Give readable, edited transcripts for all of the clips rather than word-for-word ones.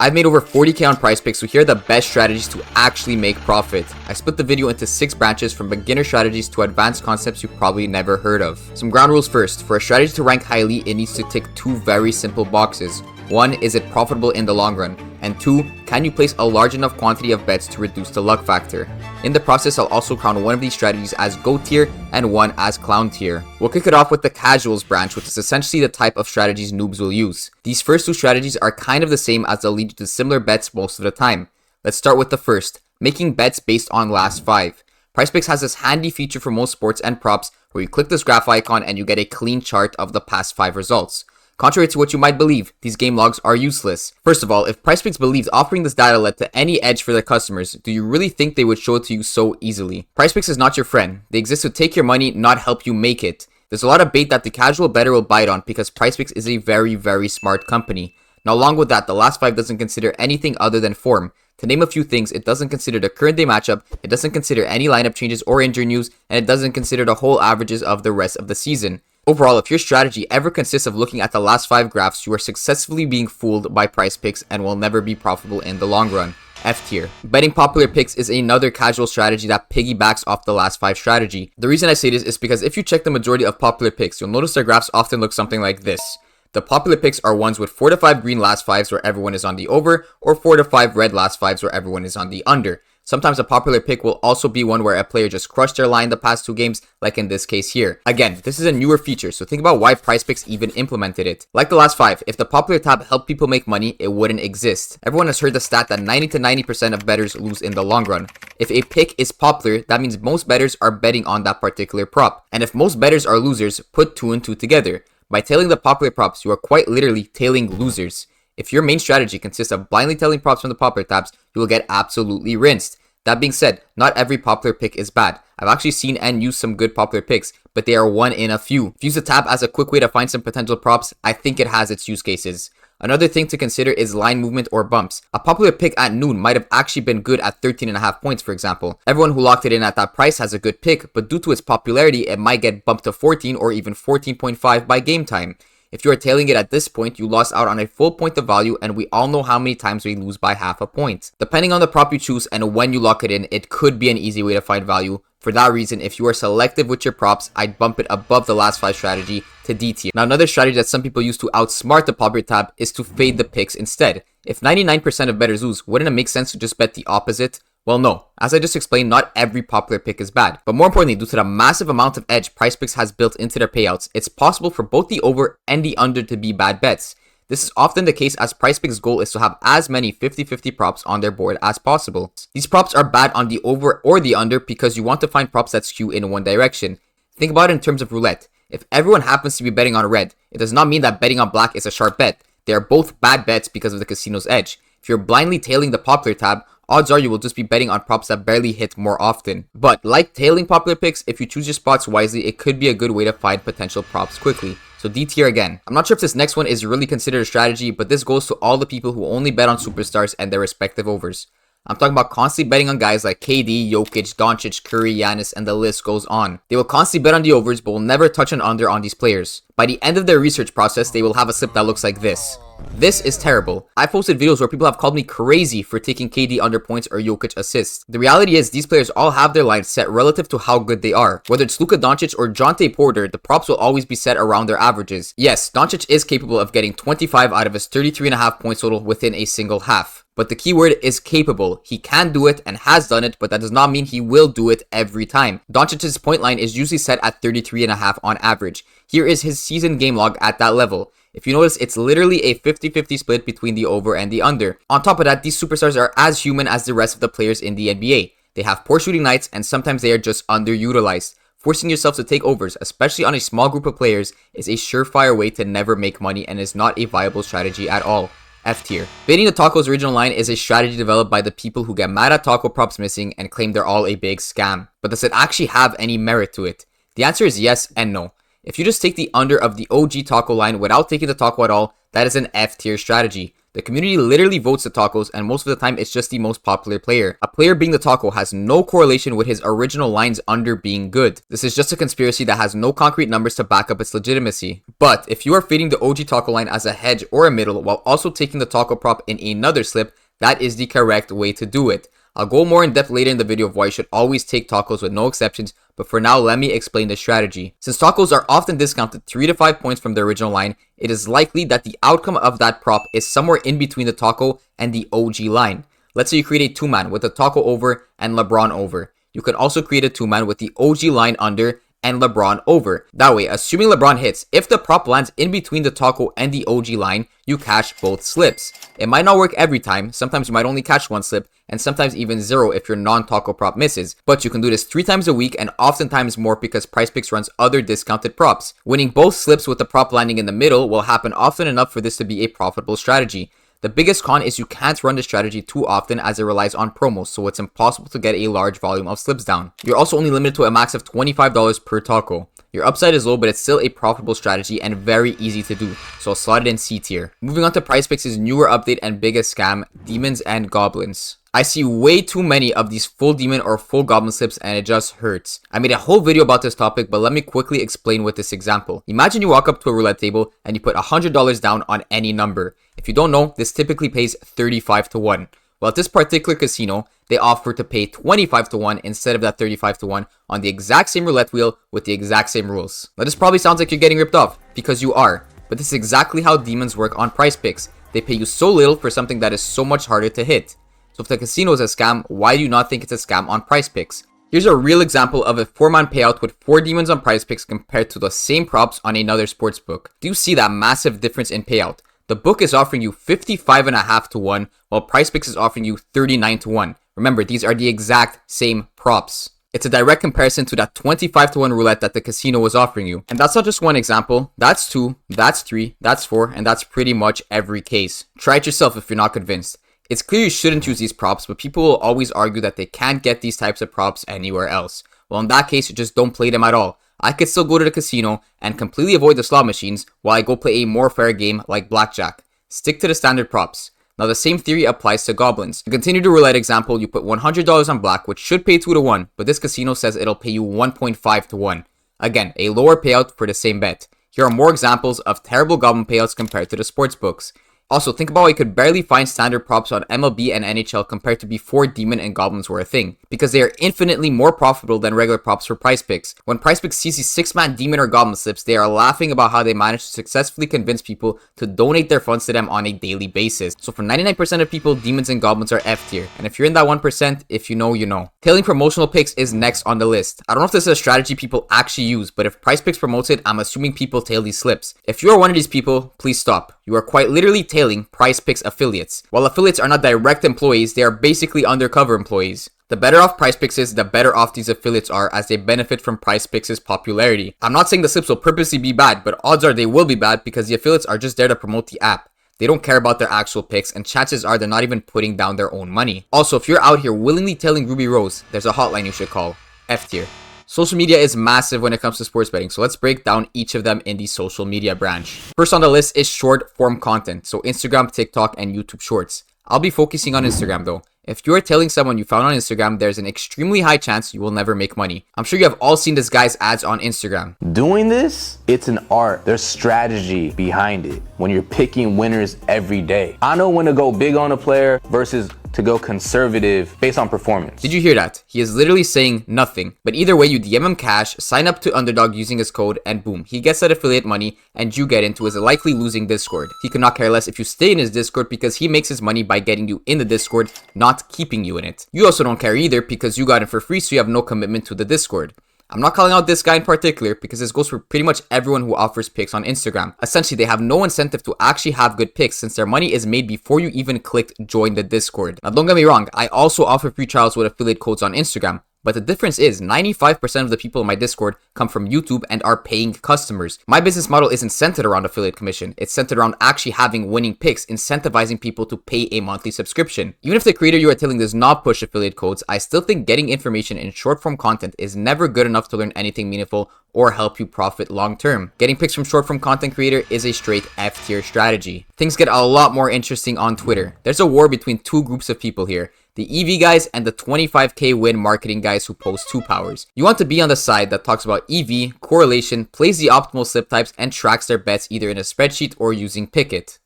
I've made over 40k on PrizePicks, so here are the best strategies to actually make profit. I split the video into 6 branches from beginner strategies to advanced concepts you've probably never heard of. Some ground rules first. For a strategy to rank highly, it needs to tick 2 very simple boxes. 1. Is it profitable in the long run? And 2. Can you place a large enough quantity of bets to reduce the luck factor? In the process, I'll also crown one of these strategies as GOAT tier and one as Clown tier. We'll kick it off with the Casuals branch, which is essentially the type of strategies noobs will use. These first 2 strategies are kind of the same as they'll lead you to similar bets most of the time. Let's start with the first, making bets based on last 5. PrizePicks has this handy feature for most sports and props where you click this graph icon and you get a clean chart of the past 5 results. Contrary to what you might believe, these game logs are useless. First of all, if PrizePicks believes offering this data led to any edge for their customers, do you really think they would show it to you so easily? PrizePicks is not your friend. They exist to take your money, not help you make it. There's a lot of bait that the casual bettor will bite on because PrizePicks is a very, very smart company. Now along with that, the last 5 doesn't consider anything other than form. To name a few things, it doesn't consider the current day matchup, it doesn't consider any lineup changes or injury news, and it doesn't consider the whole averages of the rest of the season. Overall, if your strategy ever consists of looking at the last 5 graphs, you are successfully being fooled by PrizePicks and will never be profitable in the long run. F tier. Betting popular picks is another casual strategy that piggybacks off the last 5 strategy. The reason I say this is because if you check the majority of popular picks, you'll notice their graphs often look something like this. The popular picks are ones with 4 to 5 green last 5s where everyone is on the over, or 4 to 5 red last 5s where everyone is on the under. Sometimes a popular pick will also be one where a player just crushed their line the past 2 games, like in this case here. Again, this is a newer feature, so think about why PrizePicks even implemented it. Like the last 5, if the popular tab helped people make money, it wouldn't exist. Everyone has heard the stat that 90 to 90% of bettors lose in the long run. If a pick is popular, that means most bettors are betting on that particular prop. And if most bettors are losers, put 2 and 2 together. By tailing the popular props, you are quite literally tailing losers. If your main strategy consists of blindly tailing props from the popular tabs, you will get absolutely rinsed. That being said, not every popular pick is bad. I've actually seen and used some good popular picks, but they are one in a few. If you use the tab as a quick way to find some potential props, I think it has its use cases. Another thing to consider is line movement or bumps. A popular pick at noon might have actually been good at 13.5 points, for example. Everyone who locked it in at that price has a good pick, but due to its popularity, it might get bumped to 14 or even 14.5 by game time. If you are tailing it at this point, you lost out on a full point of value, and we all know how many times we lose by half a point. Depending on the prop you choose and when you lock it in, it could be an easy way to find value. For that reason, if you are selective with your props, I'd bump it above the last 5 strategy to D tier. Now another strategy that some people use to outsmart the popular tab is to fade the picks instead. If 99% of bettors lose, wouldn't it make sense to just bet the opposite? Well, no. As I just explained, not every popular pick is bad. But more importantly, due to the massive amount of edge PrizePicks has built into their payouts, it's possible for both the over and the under to be bad bets. This is often the case as PrizePicks' goal is to have as many 50-50 props on their board as possible. These props are bad on the over or the under because you want to find props that skew in one direction. Think about it in terms of roulette. If everyone happens to be betting on red, it does not mean that betting on black is a sharp bet. They are both bad bets because of the casino's edge. If you're blindly tailing the popular tab, odds are you will just be betting on props that barely hit more often. But like tailing popular picks, if you choose your spots wisely, it could be a good way to find potential props quickly. So D tier again. I'm not sure if this next one is really considered a strategy, but this goes to all the people who only bet on superstars and their respective overs. I'm talking about constantly betting on guys like KD, Jokic, Doncic, Curry, Giannis, and the list goes on. They will constantly bet on the overs, but will never touch an under on these players. By the end of their research process, they will have a slip that looks like this. This is terrible. I posted videos where people have called me crazy for taking KD under points or Jokic assists. The reality is these players all have their lines set relative to how good they are. Whether it's Luka Doncic or Jonte Porter, the props will always be set around their averages. Yes, Doncic is capable of getting 25 out of his 33.5 points total within a single half. But the key word is capable. He can do it and has done it, but that does not mean he will do it every time. Doncic's point line is usually set at 33.5 on average. Here is his season game log at that level. If you notice, it's literally a 50-50 split between the over and the under. On top of that, these superstars are as human as the rest of the players in the NBA. They have poor shooting nights and sometimes they are just underutilized. Forcing yourself to take overs, especially on a small group of players, is a surefire way to never make money and is not a viable strategy at all. F tier. Baiting the taco's original line is a strategy developed by the people who get mad at taco props missing and claim they're all a big scam. But does it actually have any merit to it? The answer is yes and no. If you just take the under of the OG taco line without taking the taco at all, that is an F tier strategy. The community literally votes the tacos, and most of the time it's just the most popular player. A player being the taco has no correlation with his original lines under being good. This is just a conspiracy that has no concrete numbers to back up its legitimacy. But if you are fading the OG taco line as a hedge or a middle while also taking the taco prop in another slip, that is the correct way to do it. I'll go more in depth later in the video of why you should always take tacos with no exceptions, but for now let me explain the strategy. Since tacos are often discounted 3 to 5 points from the original line, it is likely that the outcome of that prop is somewhere in between the taco and the OG line. Let's say you create a 2-man with the taco over and LeBron over. You can also create a 2-man with the OG line under and LeBron over. That way, assuming LeBron hits, if the prop lands in between the taco and the OG line, you cash both slips. It might not work every time. Sometimes you might only catch 1 slip, and sometimes even 0 if your non-taco prop misses. But you can do this 3 times a week and oftentimes more because PrizePicks runs other discounted props. Winning both slips with the prop landing in the middle will happen often enough for this to be a profitable strategy. The biggest con is you can't run the strategy too often as it relies on promos, so it's impossible to get a large volume of slips down. You're also only limited to a max of $25 per taco. Your upside is low, but it's still a profitable strategy and very easy to do, so I'll slot it in C tier. Moving on to PrizePicks' newer update and biggest scam, demons and goblins. I see way too many of these full demon or full goblin slips and it just hurts. I made a whole video about this topic, but let me quickly explain with this example. Imagine you walk up to a roulette table and you put $100 down on any number. If you don't know, this typically pays 35 to 1. Well, at this particular casino, they offer to pay 25 to 1 instead of that 35 to 1 on the exact same roulette wheel with the exact same rules. Now this probably sounds like you're getting ripped off, because you are, but this is exactly how demons work on PrizePicks. They pay you so little for something that is so much harder to hit. So if the casino is a scam, why do you not think it's a scam on PrizePicks? Here's a real example of a 4-man payout with 4 demons on PrizePicks compared to the same props on another sportsbook. Do you see that massive difference in payout? The book is offering you 55.5 to 1, while PrizePicks is offering you 39 to 1. Remember, these are the exact same props. It's a direct comparison to that 25 to 1 roulette that the casino was offering you. And that's not just one example, that's 2, that's 3, that's 4, and that's pretty much every case. Try it yourself if you're not convinced. It's clear you shouldn't use these props, but people will always argue that they can't get these types of props anywhere else. Well, in that case, just don't play them at all. I could still go to the casino and completely avoid the slot machines while I go play a more fair game like blackjack. Stick to the standard props. Now the same theory applies to goblins. To continue the roulette example, you put $100 on black, which should pay 2 to 1, but this casino says it'll pay you 1.5 to 1. Again, a lower payout for the same bet. Here are more examples of terrible goblin payouts compared to the sports books. Also, think about how you could barely find standard props on MLB and NHL compared to before Demon and Goblins were a thing, because they are infinitely more profitable than regular props for PrizePicks. When PrizePicks sees these 6-man Demon or Goblin slips, they are laughing about how they managed to successfully convince people to donate their funds to them on a daily basis. So for 99% of people, Demons and Goblins are F tier, and if you're in that 1%, if you know, you know. Tailing promotional picks is next on the list. I don't know if this is a strategy people actually use, but if PrizePicks promotes it, I'm assuming people tail these slips. If you are one of these people, please stop. You are quite literally tailing PrizePicks affiliates. While affiliates are not direct employees, they are basically undercover employees. The better off PrizePicks is, the better off these affiliates are as they benefit from PrizePicks' popularity. I'm not saying the slips will purposely be bad, but odds are they will be bad because the affiliates are just there to promote the app. They don't care about their actual picks, and chances are they're not even putting down their own money. Also, if you're out here willingly tailing Ruby Rose, there's a hotline you should call. F tier. Social media is massive when it comes to sports betting, so let's break down each of them in the social media branch. First on the list is short form content, so Instagram, TikTok, and YouTube Shorts. I'll be focusing on Instagram though. If you're telling someone you found on Instagram, there's an extremely high chance you will never make money. I'm sure you have all seen this guy's ads on Instagram. Doing this, it's an art. There's strategy behind it when you're picking winners every day. I know when to go big on a player versus to go conservative based on performance. Did you hear that? He is literally saying nothing. But either way, you DM him cash, sign up to Underdog using his code, and boom, he gets that affiliate money and you get into his likely losing Discord. He could not care less if you stay in his Discord because he makes his money by getting you in the Discord, not keeping you in it. You also don't care either because you got it for free, so you have no commitment to the Discord. I'm not calling out this guy in particular because this goes for pretty much everyone who offers picks on Instagram. Essentially, they have no incentive to actually have good picks since their money is made before you even clicked join the Discord. Now don't get me wrong, I also offer free trials with affiliate codes on Instagram. But the difference is 95% of the people in my Discord come from YouTube and are paying customers. My business model isn't centered around affiliate commission. It's centered around actually having winning picks, incentivizing people to pay a monthly subscription. Even if the creator you are telling does not push affiliate codes, I still think getting information in short form content is never good enough to learn anything meaningful or help you profit long term. Getting picks from short form content creator is a straight F tier strategy. Things get a lot more interesting on Twitter. There's a war between two groups of people here. The EV guys and the 25k win marketing guys who post 2 powers. You want to be on the side that talks about EV, correlation, plays the optimal slip types, and tracks their bets either in a spreadsheet or using Pickit.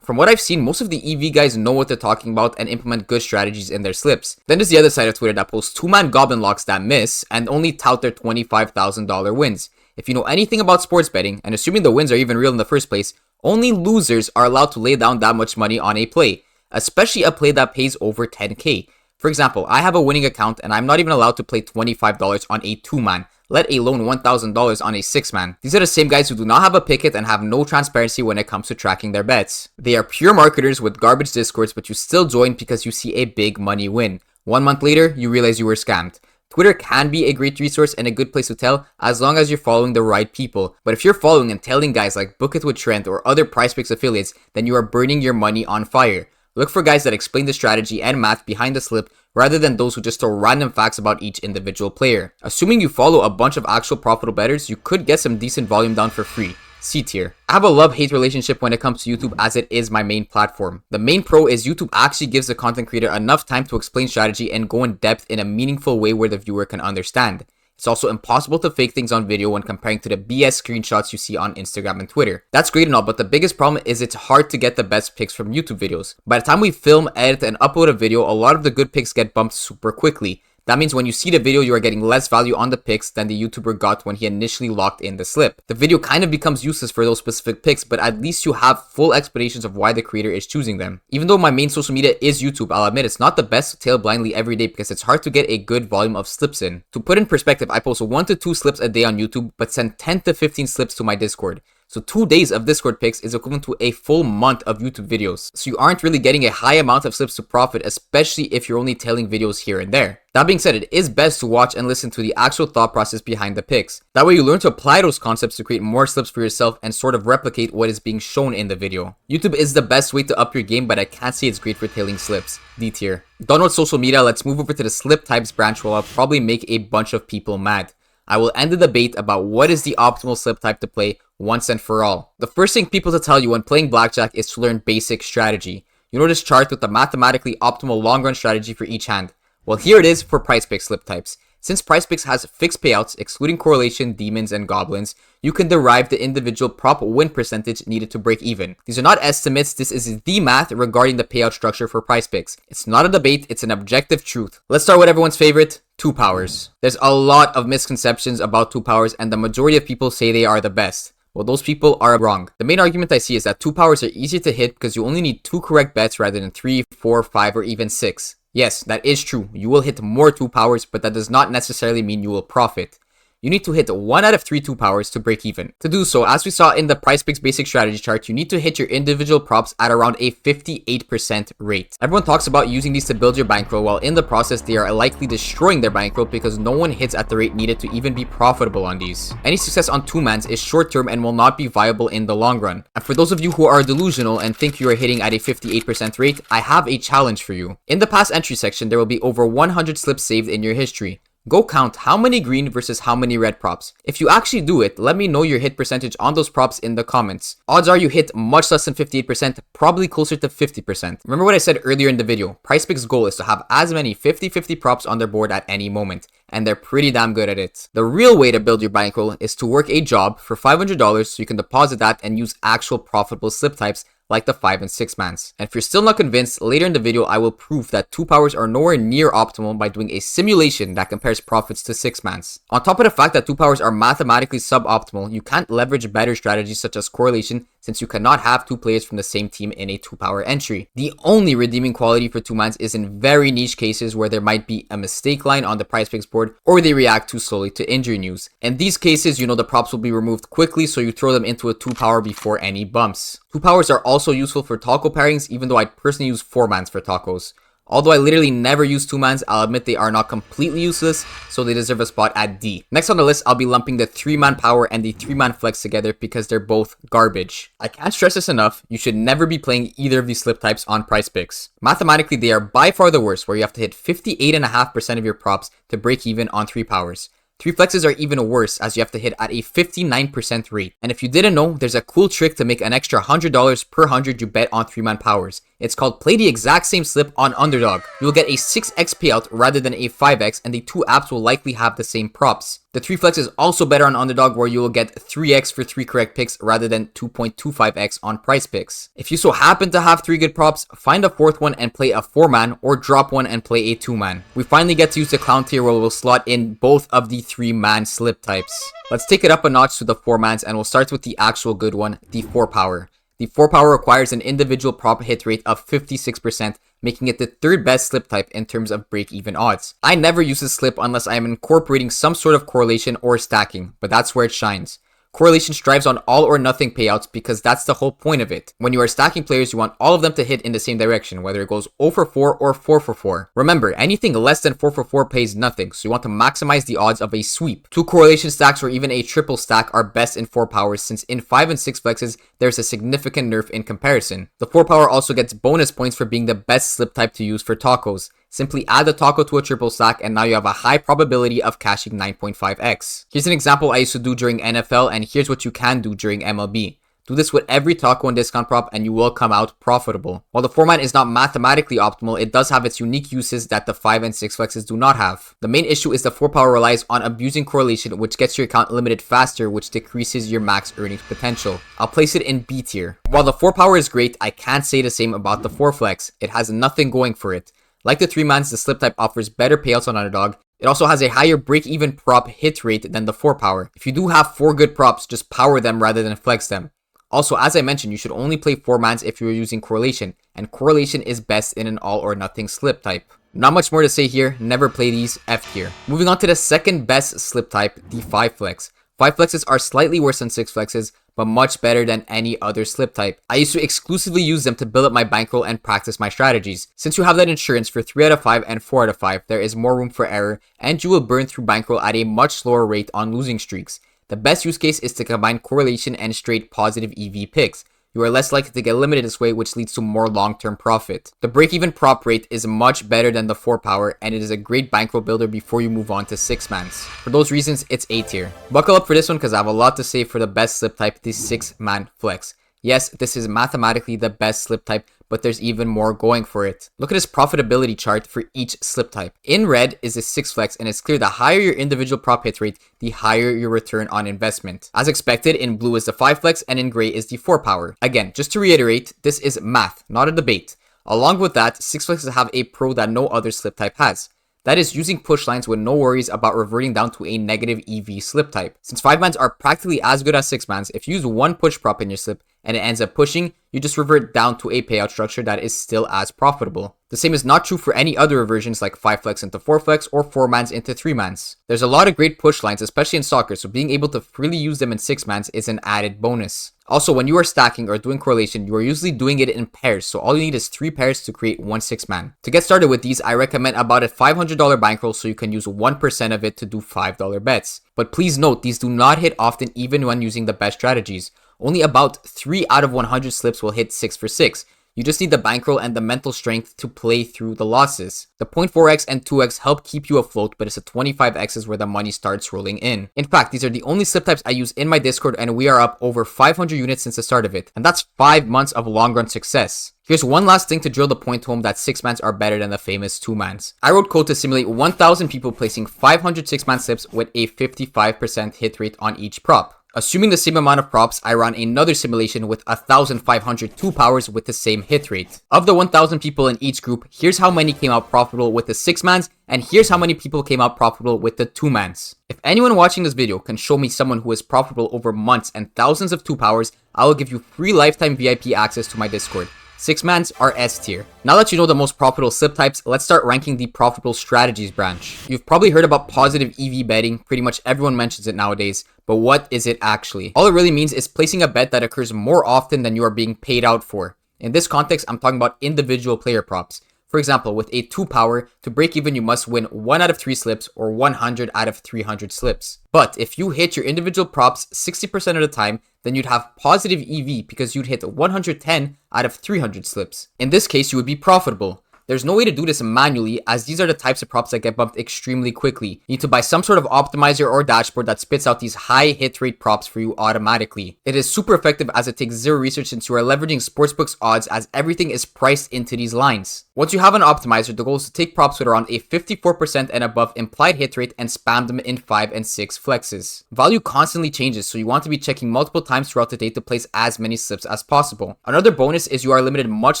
From what I've seen, most of the EV guys know what they're talking about and implement good strategies in their slips. Then there's the other side of Twitter that posts 2-man goblin locks that miss and only tout their $25,000 wins. If you know anything about sports betting, and assuming the wins are even real in the first place, only losers are allowed to lay down that much money on a play, especially a play that pays over 10k. For example, I have a winning account and I'm not even allowed to play $25 on a 2-man, let alone $1,000 on a 6-man. These are the same guys who do not have a Pickit and have no transparency when it comes to tracking their bets. They are pure marketers with garbage discords, but you still join because you see a big money win. 1 month later, you realize you were scammed. Twitter can be a great resource and a good place to tell as long as you're following the right people. But if you're following and telling guys like Book It with Trent or other PrizePicks affiliates, then you are burning your money on fire. Look for guys that explain the strategy and math behind the slip rather than those who just throw random facts about each individual player. Assuming you follow a bunch of actual profitable bettors, you could get some decent volume down for free. C tier. I have a love-hate relationship when it comes to YouTube as it is my main platform. The main pro is YouTube actually gives the content creator enough time to explain strategy and go in depth in a meaningful way where the viewer can understand. It's also impossible to fake things on video when comparing to the BS screenshots you see on Instagram and Twitter. That's great and all, but the biggest problem is it's hard to get the best picks from YouTube videos. By the time we film, edit, and upload a video, a lot of the good picks get bumped super quickly. That means when you see the video, you are getting less value on the picks than the YouTuber got when he initially locked in the slip. The video kind of becomes useless for those specific picks, but at least you have full explanations of why the creator is choosing them. Even though my main social media is YouTube, I'll admit it's not the best to tail blindly every day because it's hard to get a good volume of slips in. To put in perspective, I post 1 to 2 slips a day on YouTube, but send 10 to 15 slips to my Discord. So 2 days of Discord picks is equivalent to a full month of YouTube videos. So you aren't really getting a high amount of slips to profit, especially if you're only tailing videos here and there. That being said, it is best to watch and listen to the actual thought process behind the picks. That way you learn to apply those concepts to create more slips for yourself and sort of replicate what is being shown in the video. YouTube is the best way to up your game, but I can't say it's great for tailing slips. D tier. Done with social media, let's move over to the slip types branch where I'll probably make a bunch of people mad. I will end the debate about what is the optimal slip type to play once and for all. The first thing people to tell you when playing blackjack is to learn basic strategy. You know this chart with the mathematically optimal long run strategy for each hand. Well, here it is for PrizePicks slip types. Since PrizePicks has fixed payouts, excluding correlation, demons, and goblins, you can derive the individual prop win percentage needed to break even. These are not estimates, this is the math regarding the payout structure for PrizePicks. It's not a debate, it's an objective truth. Let's start with everyone's favorite, 2 powers. There's a lot of misconceptions about 2 powers and the majority of people say they are the best. Well, those people are wrong. The main argument I see is that 2 powers are easier to hit because you only need 2 correct bets rather than 3, 4, 5, or even 6. Yes, that is true. You will hit more 2 powers, but that does not necessarily mean you will profit. You need to hit 1 out of 3 2 powers to break even. To do so, as we saw in the PrizePicks basic strategy chart, you need to hit your individual props at around a 58% rate. Everyone talks about using these to build your bankroll, while in the process they are likely destroying their bankroll because no one hits at the rate needed to even be profitable on these. Any success on 2-mans is short term and will not be viable in the long run. And for those of you who are delusional and think you are hitting at a 58% rate, I have a challenge for you. In the past entry section, there will be over 100 slips saved in your history. Go count how many green versus how many red props. If you actually do it, let me know your hit percentage on those props in the comments. Odds are you hit much less than 58%, probably closer to 50%. Remember what I said earlier in the video, PrizePicks' goal is to have as many 50-50 props on their board at any moment, and they're pretty damn good at it. The real way to build your bankroll is to work a job for $500 so you can deposit that and use actual profitable slip types like the 5 and 6 mans. And if you're still not convinced, later in the video I will prove that 2 powers are nowhere near optimal by doing a simulation that compares profits to 6 mans. On top of the fact that 2 powers are mathematically suboptimal, you can't leverage better strategies such as correlation since you cannot have 2 players from the same team in a 2 power entry. The only redeeming quality for 2 mans is in very niche cases where there might be a mistake line on the PrizePicks board or they react too slowly to injury news. In these cases, you know the props will be removed quickly, so you throw them into a 2 power before any bumps. 2 powers are also useful for taco pairings, even though I personally use 4 mans for tacos. Although I literally never use 2-mans, I'll admit they are not completely useless, so they deserve a spot at D. Next on the list, I'll be lumping the 3-man power and the 3-man flex together because they're both garbage. I can't stress this enough, you should never be playing either of these slip types on PrizePicks. Mathematically, they are by far the worst, where you have to hit 58.5% of your props to break even on 3 powers. 3 flexes are even worse, as you have to hit at a 59% rate. And if you didn't know, there's a cool trick to make an extra $100 per 100 you bet on 3-man powers. It's called play the exact same slip on underdog. You'll get a 6x payout rather than a 5x, and the 2 apps will likely have the same props. The 3 flex is also better on underdog, where you will get 3x for 3 correct picks rather than 2.25x on PrizePicks. If you so happen to have 3 good props, find a 4th one and play a 4-man, or drop one and play a 2-man. We finally get to use the clown tier, where we'll slot in both of the 3-man slip types. Let's take it up a notch to the 4-mans, and we'll start with the actual good one, the 4 power. The 4 power requires an individual prop hit rate of 56%, making it the 3rd best slip type in terms of break-even odds. I never use this slip unless I am incorporating some sort of correlation or stacking, but that's where it shines. Correlation strives on all or nothing payouts because that's the whole point of it. When you are stacking players, you want all of them to hit in the same direction, whether it goes 0 for 4 or 4 for 4. Remember, anything less than 4 for 4 pays nothing, so you want to maximize the odds of a sweep. 2 correlation stacks or even a triple stack are best in 4 powers, since in 5 and 6 flexes, there's a significant nerf in comparison. The 4 power also gets bonus points for being the best slip type to use for tacos. Simply add the taco to a triple stack and now you have a high probability of cashing 9.5x. Here's an example I used to do during NFL, and here's what you can do during MLB. Do this with every taco and discount prop and you will come out profitable. While the 4-man is not mathematically optimal, it does have its unique uses that the 5 and 6 flexes do not have. The main issue is the 4 power relies on abusing correlation, which gets your account limited faster, which decreases your max earnings potential. I'll place it in B tier. While the 4 power is great, I can't say the same about the 4 flex. It has nothing going for it. Like the 3-mans, the slip type offers better payouts on underdog. It also has a higher break-even prop hit rate than the 4 power. If you do have 4 good props, just power them rather than flex them. Also, as I mentioned, you should only play 4-mans if you're using correlation, and correlation is best in an all or nothing slip type. Not much more to say here, never play these, F tier. Moving on to the second best slip type, the 5 flex. 5 flexes are slightly worse than 6 flexes, but much better than any other slip type. I used to exclusively use them to build up my bankroll and practice my strategies. Since you have that insurance for 3 out of 5 and 4 out of 5, there is more room for error, and you will burn through bankroll at a much slower rate on losing streaks. The best use case is to combine correlation and straight positive EV picks. You are less likely to get limited this way, which leads to more long-term profit. The break-even prop rate is much better than the 4 power, and it is a great bankroll builder before you move on to 6-mans. For those reasons, it's A tier. Buckle up for this one because I have a lot to say for the best slip type, the 6-man flex. Yes, this is mathematically the best slip type, but there's even more going for it. Look at this profitability chart for each slip type. In red is the 6 flex, and it's clear the higher your individual prop hit rate, the higher your return on investment. As expected, in blue is the 5 flex, and in gray is the 4 power. Again, just to reiterate, this is math, not a debate. Along with that, 6 flexes have a pro that no other slip type has. That is using push lines with no worries about reverting down to a negative EV slip type. Since 5-mans are practically as good as 6-mans, if you use one push prop in your slip and it ends up pushing, you just revert down to a payout structure that is still as profitable. The same is not true for any other reversions like 5 flex into 4 flex or 4-mans into 3-mans. There's a lot of great push lines, especially in soccer, so being able to freely use them in 6-mans is an added bonus. Also, when you are stacking or doing correlation, you are usually doing it in pairs, so all you need is 3 pairs to create one 6-man. To get started with these, I recommend about a $500 bankroll so you can use 1% of it to do $5 bets. But please note, these do not hit often even when using the best strategies. Only about 3 out of 100 slips will hit 6 for 6. You just need the bankroll and the mental strength to play through the losses. The 0.4x and 2x help keep you afloat, but it's the 25x's where the money starts rolling in. In fact, these are the only slip types I use in my Discord, and we are up over 500 units since the start of it. And that's 5 months of long run success. Here's one last thing to drill the point home that 6-mans are better than the famous 2-mans. I wrote code to simulate 1,000 people placing 500 6-man slips with a 55% hit rate on each prop. Assuming the same amount of props, I ran another simulation with 1,500 2 powers with the same hit rate. Of the 1,000 people in each group, here's how many came out profitable with the 6-mans, and here's how many people came out profitable with the 2-mans. If anyone watching this video can show me someone who is profitable over months and thousands of 2 powers, I will give you free lifetime VIP access to my Discord. 6-mans are S tier. Now that you know the most profitable slip types, let's start ranking the profitable strategies branch. You've probably heard about positive EV betting, pretty much everyone mentions it nowadays, but what is it actually? All it really means is placing a bet that occurs more often than you are being paid out for. In this context, I'm talking about individual player props. For example, with a 2 power, to break even you must win 1 out of 3 slips or 100 out of 300 slips. But if you hit your individual props 60% of the time, then you'd have positive EV because you'd hit 110 out of 300 slips. In this case, you would be profitable. There's no way to do this manually, as these are the types of props that get bumped extremely quickly. You need to buy some sort of optimizer or dashboard that spits out these high hit rate props for you automatically. It is super effective as it takes zero research since you are leveraging sportsbooks odds as everything is priced into these lines. Once you have an optimizer, the goal is to take props with around a 54% and above implied hit rate and spam them in 5 and 6 flexes. Value constantly changes, so you want to be checking multiple times throughout the day to place as many slips as possible. Another bonus is you are limited much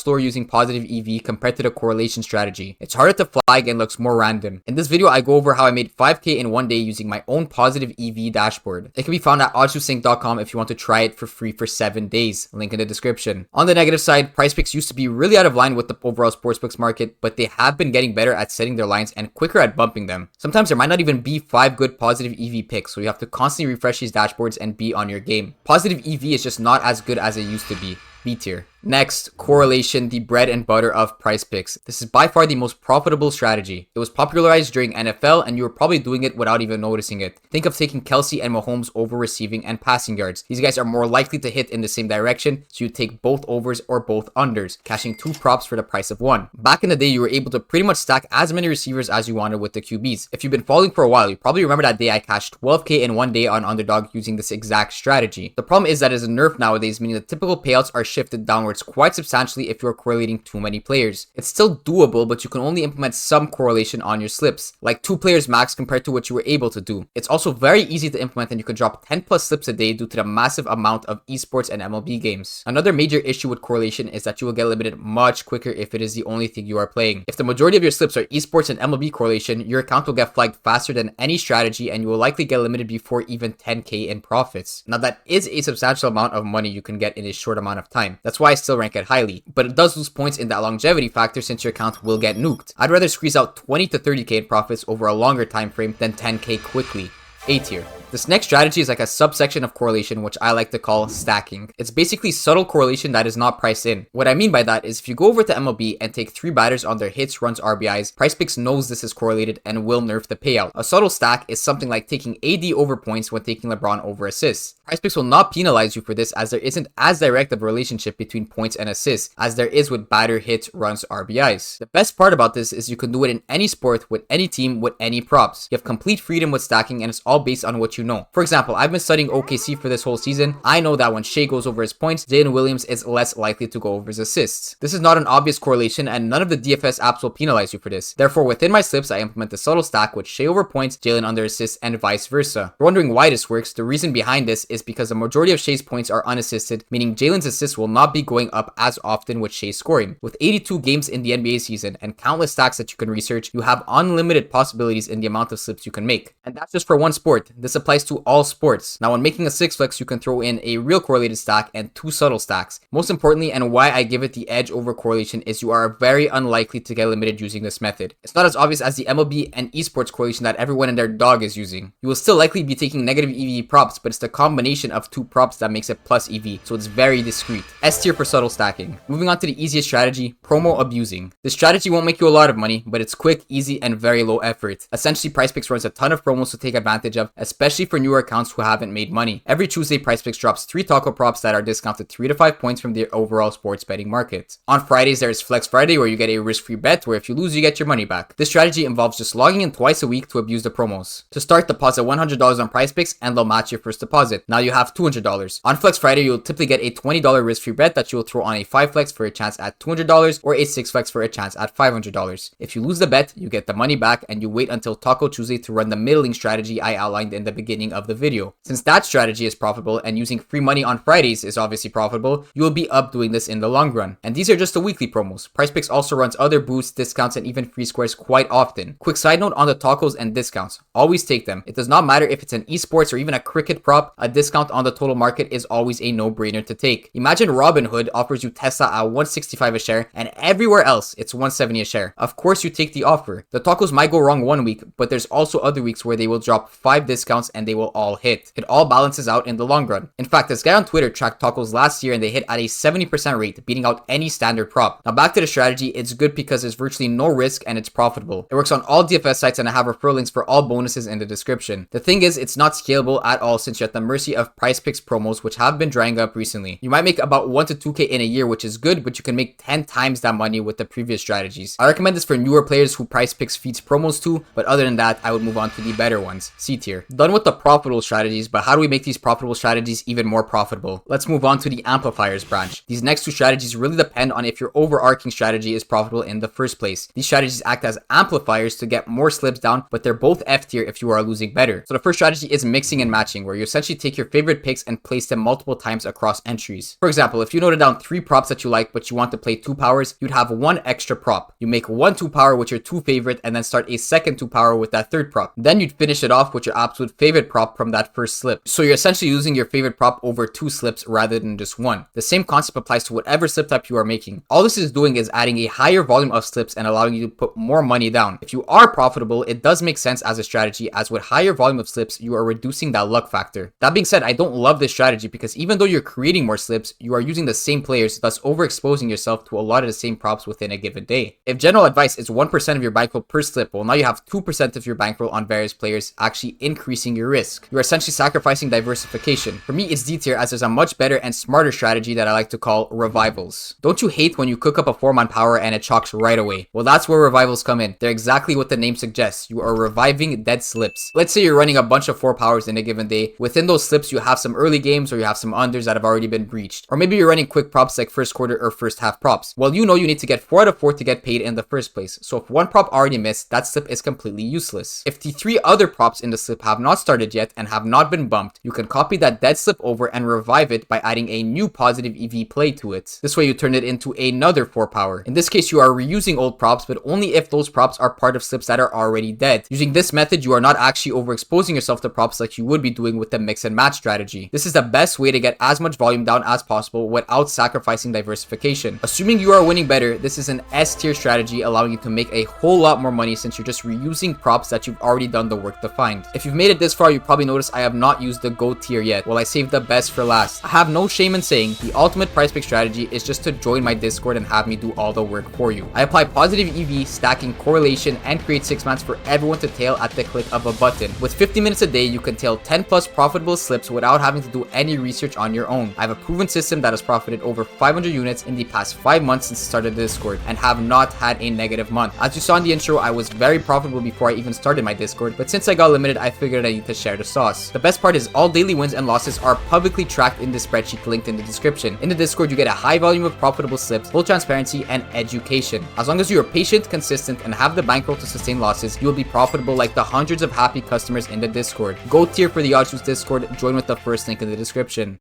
slower using positive EV compared to the correlation strategy. It's harder to flag and looks more random. In this video, I go over how I made 5k in one day using my own positive EV dashboard. It can be found at oddstosync.com if you want to try it for free for 7 days. Link in the description. On the negative side, PrizePicks used to be really out of line with the overall sportsbooks market, but they have been getting better at setting their lines and quicker at bumping them. Sometimes there might not even be 5 good positive EV picks, so you have to constantly refresh these dashboards and be on your game. Positive EV is just not as good as it used to be. B tier. Next, correlation, the bread and butter of PrizePicks. This is by far the most profitable strategy. It was popularized during NFL and you were probably doing it without even noticing it. Think of taking Kelsey and Mahomes over receiving and passing yards. These guys are more likely to hit in the same direction, so you take both overs or both unders, cashing 2 props for the price of 1. Back in the day, you were able to pretty much stack as many receivers as you wanted with the QBs. If you've been following for a while, you probably remember that day I cashed 12k in one day on Underdog using this exact strategy. The problem is that it is a nerf nowadays, meaning the typical payouts are shifted downwards quite substantially if you're correlating too many players. It's still doable, but you can only implement some correlation on your slips, like 2 players max compared to what you were able to do. It's also very easy to implement and you can drop 10 plus slips a day due to the massive amount of esports and MLB games. Another major issue with correlation is that you will get limited much quicker if it is the only thing you are playing. If the majority of your slips are esports and MLB correlation, your account will get flagged faster than any strategy and you will likely get limited before even 10k in profits. Now that is a substantial amount of money you can get in a short amount of time. That's why I still rank it highly, but it does lose points in that longevity factor since your account will get nuked. I'd rather squeeze out 20 to 30k in profits over a longer time frame than 10k quickly. A tier. This next strategy is like a subsection of correlation, which I like to call stacking. It's basically subtle correlation that is not priced in. What I mean by that is if you go over to MLB and take 3 batters on their hits, runs, RBIs, PrizePicks knows this is correlated and will nerf the payout. A subtle stack is something like taking AD over points when taking LeBron over assists. PrizePicks will not penalize you for this as there isn't as direct of a relationship between points and assists as there is with batter, hits, runs, RBIs. The best part about this is you can do it in any sport, with any team, with any props. You have complete freedom with stacking and it's all based on what you know. For example, I've been studying OKC for this whole season. I know that when Shea goes over his points, Jalen Williams is less likely to go over his assists. This is not an obvious correlation and none of the DFS apps will penalize you for this. Therefore, within my slips, I implement the subtle stack with Shea over points, Jalen under assists, and vice versa. You're wondering why this works? The reason behind this is because the majority of Shea's points are unassisted, meaning Jalen's assists will not be going up as often with Shea scoring. With 82 games in the NBA season and countless stacks that you can research, you have unlimited possibilities in the amount of slips you can make. And that's just for one sport. This applies to all sports. Now, when making a 6 flex, you can throw in a real correlated stack and 2 subtle stacks. Most importantly, and why I give it the edge over correlation, is you are very unlikely to get limited using this method. It's not as obvious as the MLB and esports correlation that everyone and their dog is using. You will still likely be taking negative EV props, but it's the combination of 2 props that makes it plus EV, so it's very discreet. S tier for subtle stacking. Moving on to the easiest strategy, promo abusing. This strategy won't make you a lot of money, but it's quick, easy, and very low effort. Essentially, PrizePicks runs a ton of promos to take advantage of, especially for newer accounts who haven't made money. Every Tuesday, PrizePicks drops 3 taco props that are discounted 3 to 5 points from the overall sports betting market. On Fridays, there's Flex Friday, where you get a risk-free bet, where if you lose, you get your money back. This strategy involves just logging in twice a week to abuse the promos. To start, deposit $100 on PrizePicks, and they'll match your first deposit. Now you have $200. On Flex Friday, you'll typically get a $20 risk-free bet that you'll throw on a 5 flex for a chance at $200 or a 6 flex for a chance at $500. If you lose the bet, you get the money back and you wait until Taco Tuesday to run the middling strategy I outlined in the beginning of the video. Since that strategy is profitable and using free money on Fridays is obviously profitable, you will be up doing this in the long run. And these are just the weekly promos. PrizePicks also runs other boosts, discounts, and even free squares quite often. Quick side note on the tacos and discounts. Always take them. It does not matter if it's an esports or even a cricket prop, a discount on the total market is always a no-brainer to take. Imagine Robinhood offers you Tesla at $165 a share and everywhere else it's $170 a share. Of course you take the offer. The tacos might go wrong one week, but there's also other weeks where they will drop 5 discounts and they will all hit. It all balances out in the long run. In fact, this guy on Twitter tracked tacos last year and they hit at a 70% rate, beating out any standard prop. Now back to the strategy, it's good because there's virtually no risk and it's profitable. It works on all DFS sites and I have referral links for all bonuses in the description. The thing is, it's not scalable at all since you're at the mercy of PrizePicks promos, which have been drying up recently. You might make about 1 to 2k in a year, which is good, but you can make 10 times that money with the previous strategies. I recommend this for newer players who PrizePicks feeds promos to, but other than that, I would move on to the better ones, C tier. Done with the profitable strategies, but how do we make these profitable strategies even more profitable? Let's move on to the amplifiers branch. These next two strategies really depend on if your overarching strategy is profitable in the first place. These strategies act as amplifiers to get more slips down, but they're both F tier if you are losing better. So the first strategy is mixing and matching, where you essentially take your favorite picks and place them multiple times across entries. For example, if you noted down 3 props that you like, but you want to play 2 powers, you'd have 1 extra prop. You make 1 2 power with your 2 favorite and then start a second 2 power with that 3rd prop. Then you'd finish it off with your absolute favorite prop from that first slip. So you're essentially using your favorite prop over 2 slips rather than just 1. The same concept applies to whatever slip type you are making. All this is doing is adding a higher volume of slips and allowing you to put more money down. If you are profitable, it does make sense as a strategy, as with higher volume of slips, you are reducing that luck factor. That being said, I don't love this strategy because even though you're creating more slips, you are using the same players, thus overexposing yourself to a lot of the same props within a given day. If general advice is 1% of your bankroll per slip, well now you have 2% of your bankroll on various players, actually increasing your risk. You're essentially sacrificing diversification. For me, it's D tier as there's a much better and smarter strategy that I like to call revivals. Don't you hate when you cook up a 4-man power and it chalks right away? Well, that's where revivals come in. They're exactly what the name suggests. You are reviving dead slips. Let's say you're running a bunch of 4 powers in a given day. Within those slips, you have some early games or you have some unders that have already been breached. Or maybe you're running quick props like first quarter or first half props. Well, you know you need to get 4 out of 4 to get paid in the first place. So if 1 prop already missed, that slip is completely useless. If the 3 other props in the slip have not started yet and have not been bumped, you can copy that dead slip over and revive it by adding a new positive EV play to it. This way you turn it into another 4 power. In this case, you are reusing old props, but only if those props are part of slips that are already dead. Using this method, you are not actually overexposing yourself to props like you would be doing with the mix and match strategy. This is the best way to get as much volume down as possible without sacrificing diversification. Assuming you are winning better, this is an S tier strategy allowing you to make a whole lot more money since you're just reusing props that you've already done the work to find. If you've made it this far, you probably noticed I have not used the GO tier yet. Well, I saved the best for last. I have no shame in saying the ultimate PrizePicks strategy is just to join my Discord and have me do all the work for you. I apply positive EV, stacking correlation, and create 6-mans for everyone to tail at the click of a button. With 50 minutes a day, you can tail 10 plus profitable slips without having to do any research on your own. I have a proven system that has profited over 500 units in the past 5 months since I started the Discord and have not had a negative month. As you saw in the intro, I was very profitable before I even started my Discord, but since I got limited, I figured I need to share the sauce. The best part is all daily wins and losses are publicly tracked in the spreadsheet linked in the description. In the Discord, you get a high volume of profitable slips, full transparency, and education. As long as you are patient, consistent, and have the bankroll to sustain losses, you will be profitable like the hundreds of happy customers in the Discord. Go tier for the Oddshoes Discord, join with the first link in the description.